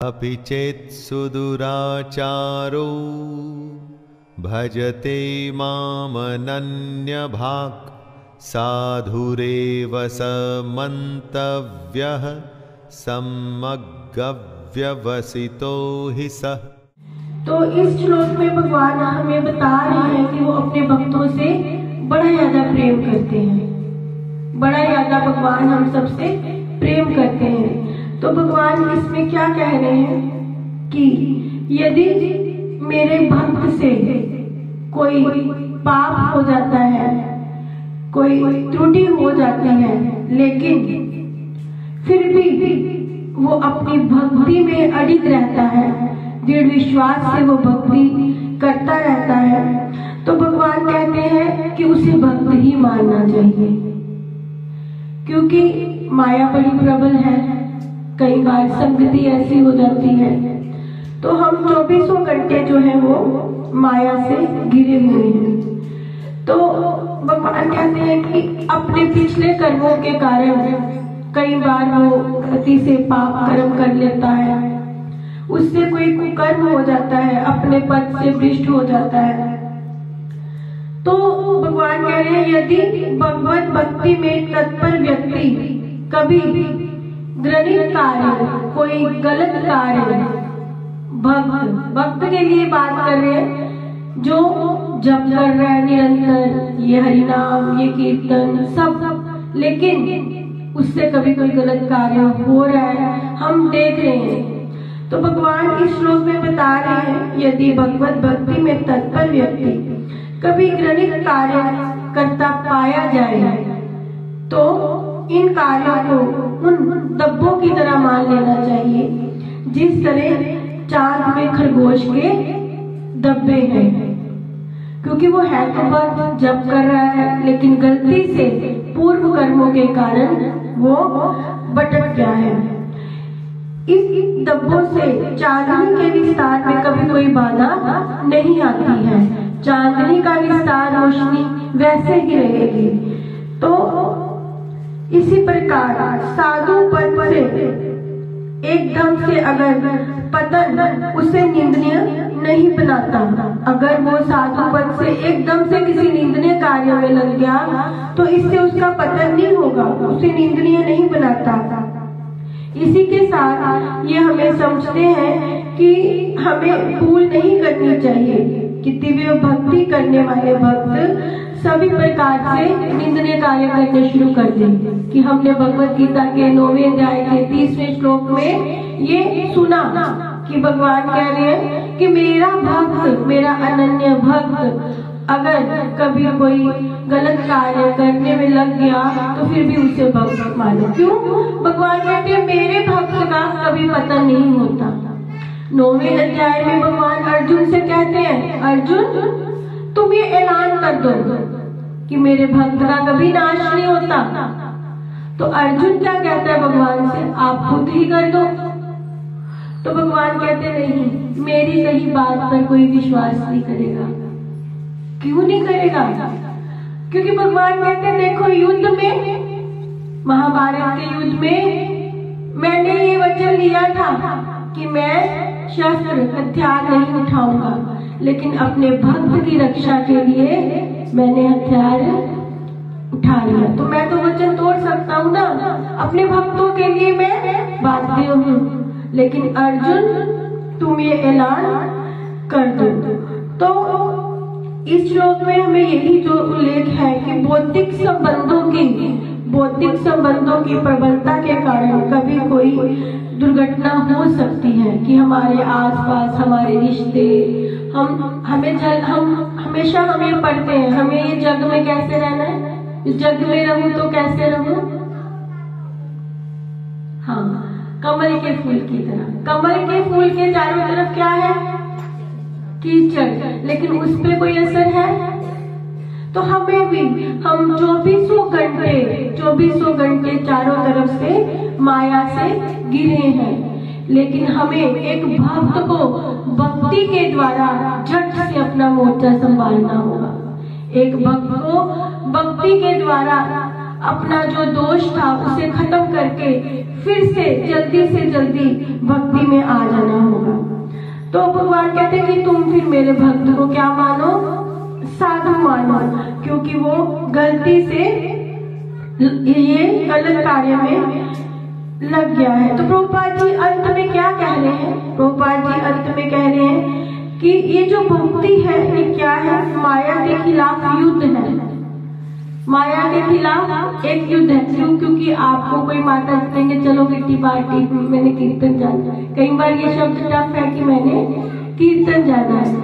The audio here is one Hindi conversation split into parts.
अपि चेत् सुदुराचारो भजते मामनन्यभाक् साधुरेव स मन्तव्यः सम्मग्गव्यवसितो हि सः। तो इस श्लोक में भगवान हमें बता रहे हैं कि वो अपने भक्तों से बड़ा ज्यादा प्रेम करते हैं, बड़ा ज्यादा भगवान हम सबसे प्रेम करते हैं। तो भगवान इसमें क्या कह रहे हैं कि यदि मेरे भक्त से कोई पाप हो जाता है, कोई त्रुटि हो जाती है, लेकिन फिर भी वो अपनी भक्ति में अडिग रहता है, दृढ़ विश्वास से वो भक्ति करता रहता है, तो भगवान कहते हैं कि उसे भक्त ही मानना चाहिए। क्योंकि माया बड़ी प्रबल है, कई बार संगति ऐसी हो जाती है तो हम 24 घंटे जो है वो माया से घिरे हुए हैं। तो भगवान कहते हैं कि अपने पिछले कर्मों के कारण कई बार वो अति से पाप कर्म कर लेता है, उससे कोई कुकर्म हो जाता है, अपने पद से भ्रष्ट हो जाता है। तो भगवान कह रहे हैं यदि भगवत भक्ति में तत्पर व्यक्ति कभी घृणित कार्य, कोई गलत कार्य, भक्त के लिए बात कर रहे हैं जो जप कर रहा है निरंतर, ये हरिनाम, ये कीर्तन सब, लेकिन उससे कभी कोई गलत कार्य हो रहा है, हम देख रहे हैं। तो भगवान इस श्लोक में बता रहे हैं यदि भगवत भक्ति में तत्पर व्यक्ति कभी घृणित कार्य करता पाया जाए तो इन कार्यों को उन डब्बों की तरह मान लेना चाहिए जिस तरह चांद में खरगोश के डब्बे हैं। क्योंकि वो है तो बस जप कर रहा है, लेकिन गलती से पूर्व कर्मों के कारण वो भटक गया है। इस डब्बों से चांदनी के विस्तार में कभी कोई बाधा नहीं आती है, चांदनी का विस्तार रोशनी वैसे ही रहेगी। तो इसी प्रकार साधु पद से एकदम से अगर पतन उसे निंदनीय नहीं बनाता, अगर वो साधु पद से एकदम से किसी निंदनीय कार्य में लग गया तो इससे उसका पतन नहीं होगा, उसे निंदनीय नहीं बनाता। इसी के साथ ये हमें समझते हैं कि हमें भूल नहीं करनी चाहिए कि दिव्य भक्ति करने वाले भक्त सभी प्रकार से निंदनीय कार्य करने शुरू कर देंगे। कि हमने भगवत गीता के 9वें अध्याय के 30वें श्लोक में ये सुना कि भगवान कह रहे हैं कि मेरा भक्त, मेरा अनन्य भक्त अगर कभी कोई गलत कार्य करने में लग गया तो फिर भी उसे भक्त मानो। क्यों? भगवान कहते हैं मेरे भक्त का कभी पतन नहीं होता। 9वें अध्याय में भगवान अर्जुन से कहते हैं अर्जुन तुम ये ऐलान कर दो कि मेरे भक्त का कभी नाश नहीं होता। तो अर्जुन क्या कहता है भगवान से, आप खुद ही कर दो। तो भगवान कहते नहीं, मेरी कही बात पर कोई विश्वास नहीं करेगा। क्यों नहीं करेगा? क्योंकि भगवान कहते हैं देखो युद्ध में, महाभारत के युद्ध में मैंने ये वचन लिया था कि मैं शस्त्र हथियार नहीं उठाऊंगा, लेकिन अपने भक्त की रक्षा के लिए मैंने हथियार उठा लिया। तो मैं तो वचन तोड़ सकता हूँ ना, अपने भक्तों के लिए मैं बाध्य हूँ, लेकिन अर्जुन तुम ये ऐलान कर दो। तो इस श्लोक में हमें यही जो उल्लेख है कि बौद्धिक संबंधों की प्रबलता के कारण कभी कोई दुर्घटना हो सकती है कि हमारे आसपास हमारे रिश्ते, हम हमेशा हमें पढ़ते हैं हमें ये जग में कैसे रहना है, इस जग में रहूं तो कैसे रहूं, हाँ कमल के फूल की तरह। कमल के फूल के चारों तरफ क्या है? कीचड़, लेकिन उस पे कोई असर है? तो हमें भी हम 24 घंटे चारों तरफ से माया से घिरे हैं, लेकिन हमें एक भक्त को भक्ति के द्वारा झट से अपना मोर्चा संभालना होगा। एक भक्त को भक्ति के द्वारा अपना जो दोष था उसे खत्म करके फिर से जल्दी भक्ति में आ जाना होगा। तो भगवान कहते हैं कि तुम फिर मेरे भक्त को क्या मानो, साधु मानो, क्योंकि वो गलती से ये गलत कार्य में लग गया है। तो प्रभुपाद जी अंत में क्या कह रहे हैं? प्रभुपाद जी अंत में कह रहे हैं कि ये जो भक्ति है ये क्या है? माया के खिलाफ युद्ध है। माया के खिलाफ एक युद्ध है। क्यों? क्योंकि आपको कोई माता कहेंगे चलो किट्टी पार्टी, मैंने कीर्तन जाना है। कई बार ये शब्द टफ है कि मैंने कीर्तन जाना है।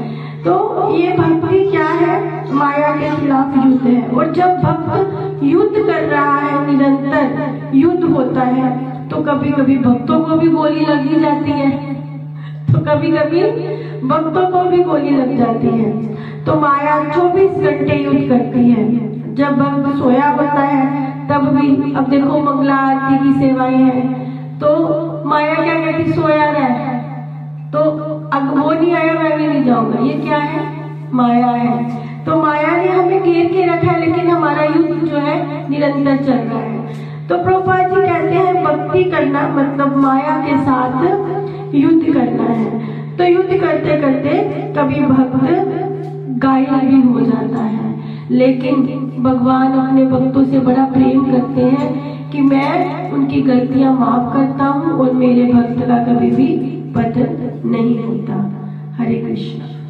तो ये भक्ति क्या है? माया के खिलाफ युद्ध है। और जब भक्त युद्ध कर रहा है, निरंतर युद्ध होता है, तो कभी कभी भक्तों को भी गोली लग ही जाती है। तो कभी कभी भक्तों को भी गोली लग जाती है। तो माया 24 घंटे युद्ध करती है। जब भक्त सोया होता है तब भी, अब देखो मंगला आरती की सेवाएं हैं, तो माया क्या कहती, सोया रहे, तो अब वो नहीं आया मैं भी नहीं जाऊंगा। ये क्या है? माया है। तो माया ने हमें घेर के रखा है, लेकिन हमारा युद्ध जो है निरंतर चल रहा है। तो प्रभुपाद जी कहते हैं भक्ति करना मतलब माया के साथ युद्ध करना है। तो युद्ध करते करते कभी भक्त घायल भी हो जाता है, लेकिन भगवान अपने भक्तों से बड़ा प्रेम करते हैं कि मैं उनकी गलतियां माफ करता हूँ और मेरे भक्त का कभी भी पतन नहीं होता। हरे कृष्ण।